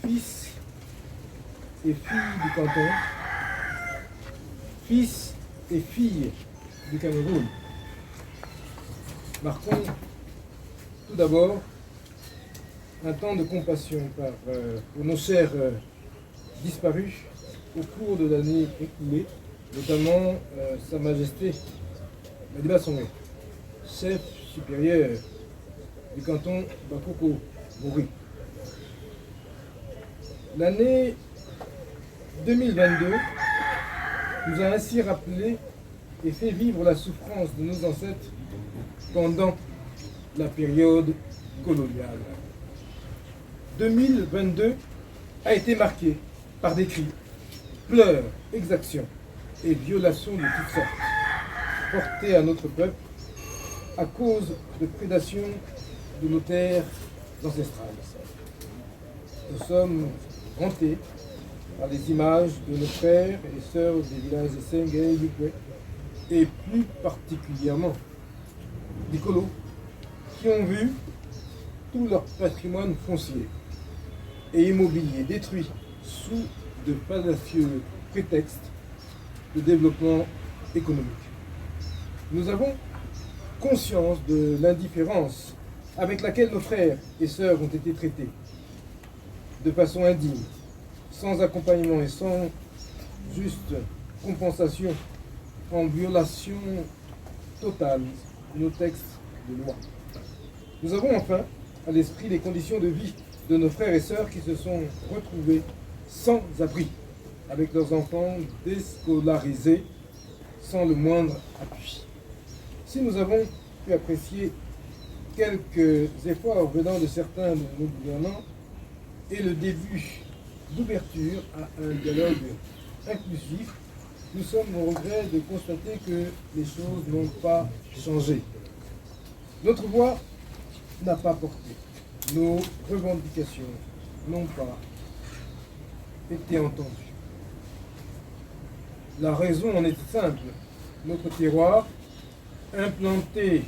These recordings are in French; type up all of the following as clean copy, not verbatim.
Fils et filles du canton, fils et filles du Cameroun, marquons tout d'abord un temps de compassion pour nos chers disparus au cours de l'année écoulée, notamment Sa Majesté Madiba Songé, chef supérieur du canton Bakoko-Mori. L'année 2022 nous a ainsi rappelé et fait vivre la souffrance de nos ancêtres pendant la période coloniale. 2022 a été marqué par des cris, pleurs, exactions et violations de toutes sortes portées à notre peuple à cause de prédations de nos terres ancestrales. Nous sommes hantés par les images de nos frères et sœurs des villages de Sengue et Yukwe, et plus particulièrement des colos qui ont vu tout leur patrimoine foncier et immobilier détruit sous de fallacieux prétextes de développement économique. Nous avons conscience de l'indifférence avec laquelle nos frères et sœurs ont été traités, de façon indigne, sans accompagnement et sans juste compensation, en violation totale de nos textes de loi. Nous avons enfin à l'esprit les conditions de vie de nos frères et sœurs qui se sont retrouvés sans abri, avec leurs enfants déscolarisés, sans le moindre appui. Si nous avons pu apprécier quelques efforts venant de certains de nos gouvernants et le début d'ouverture à un dialogue inclusif, nous sommes au regret de constater que les choses n'ont pas changé. Notre voix n'a pas porté. Nos revendications n'ont pas été entendues. La raison en est simple. Notre terroir, implanté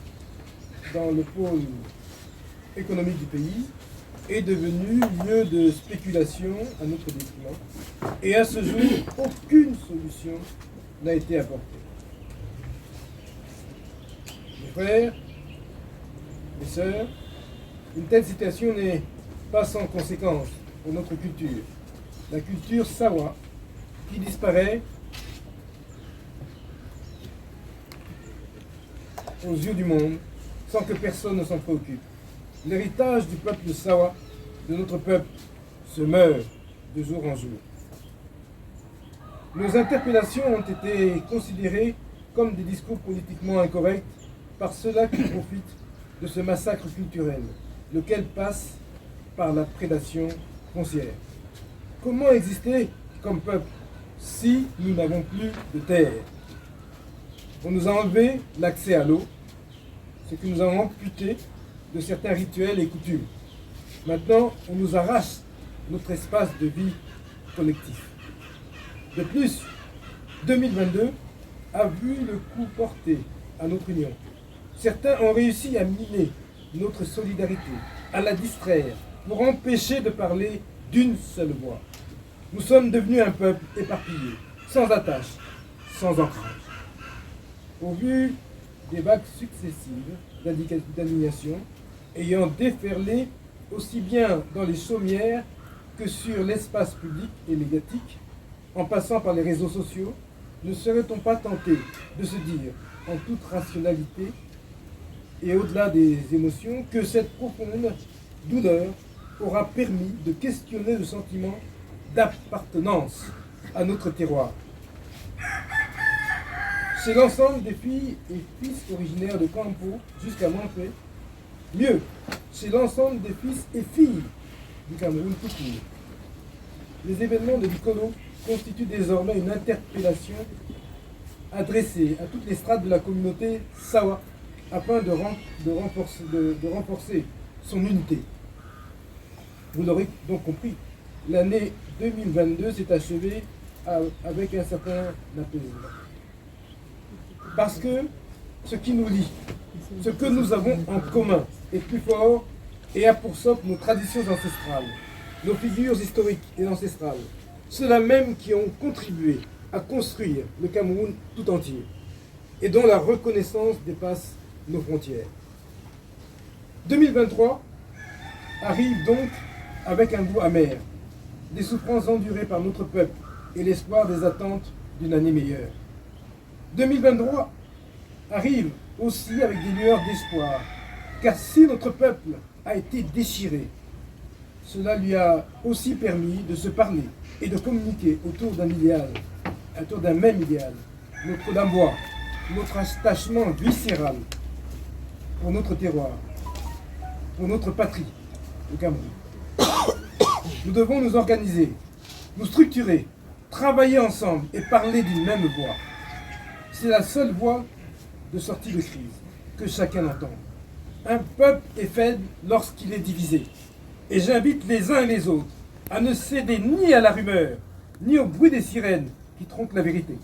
dans le pôle économique du pays, est devenu lieu de spéculation à notre détriment. Et à ce jour, aucune solution n'a été apportée. Mes frères, mes sœurs, une telle situation n'est pas sans conséquence pour notre culture. La culture Sawa, qui disparaît aux yeux du monde sans que personne ne s'en préoccupe. L'héritage du peuple Sawa, de notre peuple, se meurt de jour en jour. Nos interpellations ont été considérées comme des discours politiquement incorrects par ceux-là qui profitent de ce massacre culturel, lequel passe par la prédation foncière. Comment exister comme peuple si nous n'avons plus de terre? On nous a enlevé l'accès à l'eau, ce qui nous a amputé de certains rituels et coutumes. Maintenant, on nous arrache notre espace de vie collectif. De plus, 2022 a vu le coup porté à notre union. Certains ont réussi à miner notre solidarité, à la distraire, pour empêcher de parler d'une seule voix. Nous sommes devenus un peuple éparpillé, sans attache, sans ancrage. Au vu des vagues successives d'indignation ayant déferlé aussi bien dans les chaumières que sur l'espace public et médiatique, en passant par les réseaux sociaux, ne serait-on pas tenté de se dire, en toute rationalité et au-delà des émotions, que cette profonde douleur aura permis de questionner le sentiment d'appartenance à notre terroir. C'est l'ensemble des filles et fils originaires de Campo jusqu'à Manfred. Mieux, c'est l'ensemble des fils et filles du Cameroun tout court. Les événements de l'Icolo constituent désormais une interpellation adressée à toutes les strates de la communauté Sawa afin de renforcer son unité. Vous l'aurez donc compris, l'année 2022 s'est achevée avec un certain apaisement. Parce que ce qui nous lie, ce que nous avons en commun est plus fort et a pour socle nos traditions ancestrales, nos figures historiques et ancestrales, ceux-là même qui ont contribué à construire le Cameroun tout entier et dont la reconnaissance dépasse nos frontières. 2023 arrive donc avec un goût amer, des souffrances endurées par notre peuple et l'espoir des attentes d'une année meilleure. 2023 arrive aussi avec des lueurs d'espoir, car si notre peuple a été déchiré, cela lui a aussi permis de se parler et de communiquer autour d'un idéal, autour d'un même idéal, notre d'Ambois, notre attachement viscéral pour notre terroir, pour notre patrie, le Cameroun. Nous devons nous organiser, nous structurer, travailler ensemble et parler d'une même voix. C'est la seule voie de sortie de crise que chacun entend. Un peuple est faible lorsqu'il est divisé. Et j'invite les uns et les autres à ne céder ni à la rumeur, ni au bruit des sirènes qui tronquent la vérité.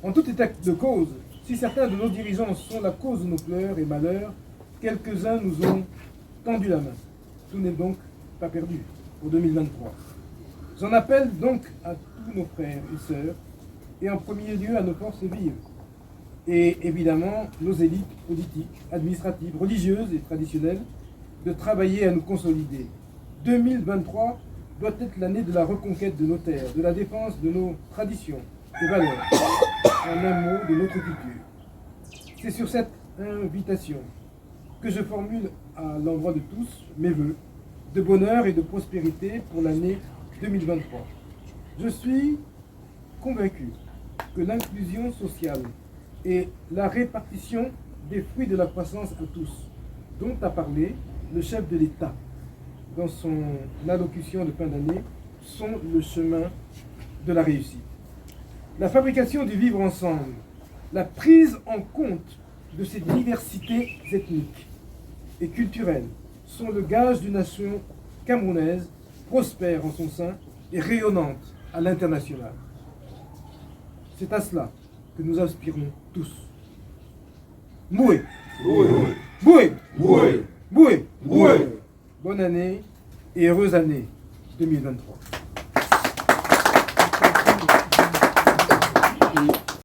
En tout état de cause, si certains de nos dirigeants sont la cause de nos pleurs et malheurs, quelques-uns nous ont tendu la main. Tout n'est donc pas perdu pour 2023. J'en appelle donc à tous nos frères et sœurs, et en premier lieu à nos forces vives, et évidemment nos élites politiques, administratives, religieuses et traditionnelles, de travailler à nous consolider. 2023 doit être l'année de la reconquête de nos terres, de la défense de nos traditions et valeurs, en un mot, de notre culture. C'est sur cette invitation que je formule à l'endroit de tous mes vœux de bonheur et de prospérité pour l'année 2023. Je suis convaincu que l'inclusion sociale et la répartition des fruits de la croissance à tous, dont a parlé le chef de l'État dans son allocution de fin d'année, sont le chemin de la réussite. La fabrication du vivre ensemble, la prise en compte de ces diversités ethniques et culturelles sont le gage d'une nation camerounaise prospère en son sein et rayonnante à l'international. C'est à cela que nous aspirons tous. Moué! Moué! Moué! Moué! Moué! Bonne année et heureuse année 2023.